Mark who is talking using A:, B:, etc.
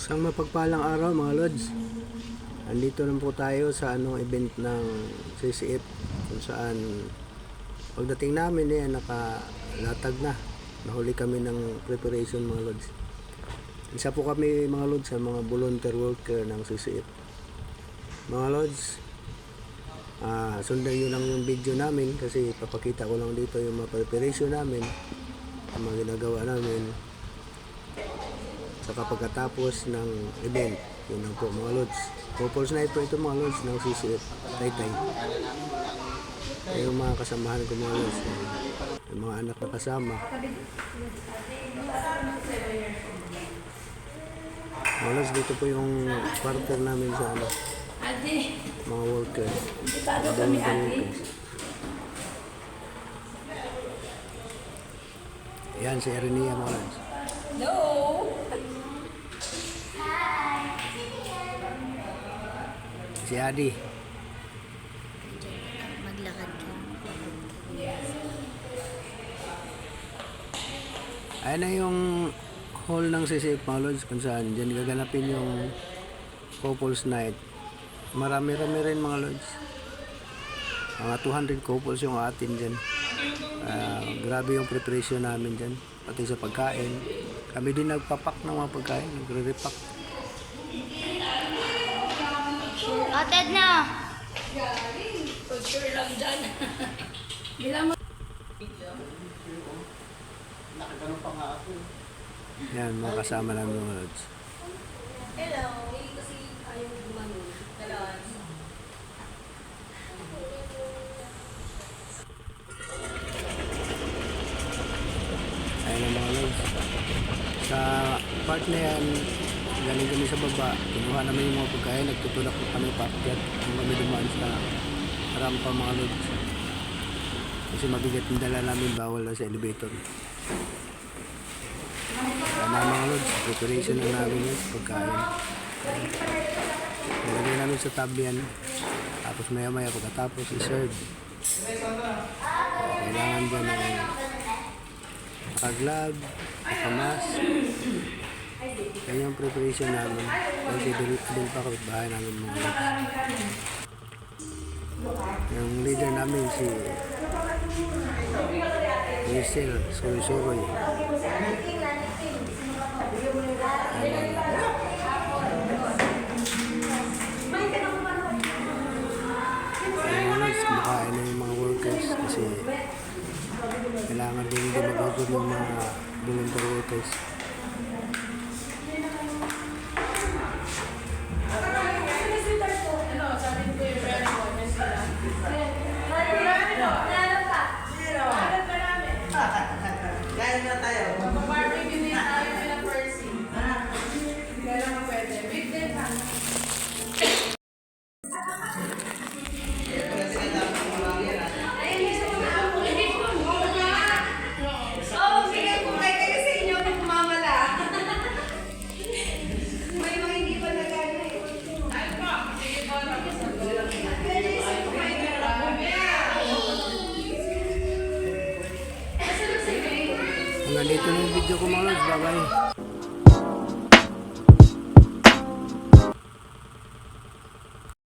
A: Isang mapagpalang araw mga lods. Andito lang po tayo sa event ng CCF kung saan pagdating namin nakalatag na. Nahuli kami ng preparation mga lods. Isa po kami mga lods sa mga volunteer worker ng CCF. Mga lods, sundan nyo lang yung video namin kasi papakita ko lang dito yung mga preparation namin, yung mga ginagawa namin sa pagkatapos ng event. Yun lang po mga lods. Couples night po ito mga lods ng CCF Taytay. Yung mga kasamahan ko mga lods, yung mga anak na kasama. Mga lods, dito po yung quarter namin sa mga worker, mga workers. Ayan si Erenia mga lods.
B: No.
A: Si Adi.
B: Maglakad ka.
A: Ayan na yung hall ng CCF mga lods kung saan dyan gaganapin yung couples night. Marami-rami rin mga lods. Mga 200 couples yung atin dyan. Grabe yung preparation namin dyan. Pati sa pagkain. Kami din nagpapak ng mga pagkain. Nagre-repack.
B: Ated na. Picture lang dyan. Bilang mo.
C: Nakaganong pa nga ako.
A: Yan, mga kasama namin mga lods.
B: Hello. Kasi ayaw gumano. Dalawa.
A: Ayan ang mga lods. Sa part na yan, galing kami sa baba. Kinuha namin yung mga pagkain. Nagtutulak po kami paakyat. Kung kami dumaan sa rampa mga lods. Kasi mabigat yung dala namin, bawal na sa elevator. Tama mga lods, preparation na namin yun sa pagkain. Nilagay namin sa tab yan. Tapos maya maya pagkatapos i-serve. Kailangan dyan ng naka-glove, naka-mask. Yan yung preparation namin. Kasi doon pa kapitbahay namin mga lods. Yung leader namin si Michel Suroy. Kumakain na yung mga workers kasi kailangan din magagod ng mga volunteer workers.
C: Kain na tayo.
B: Barbecue na tayo nila Percy. Kaya lang pwede. Big day pa.
A: Hanggang dito na yung video ko mga lods. Bye bye.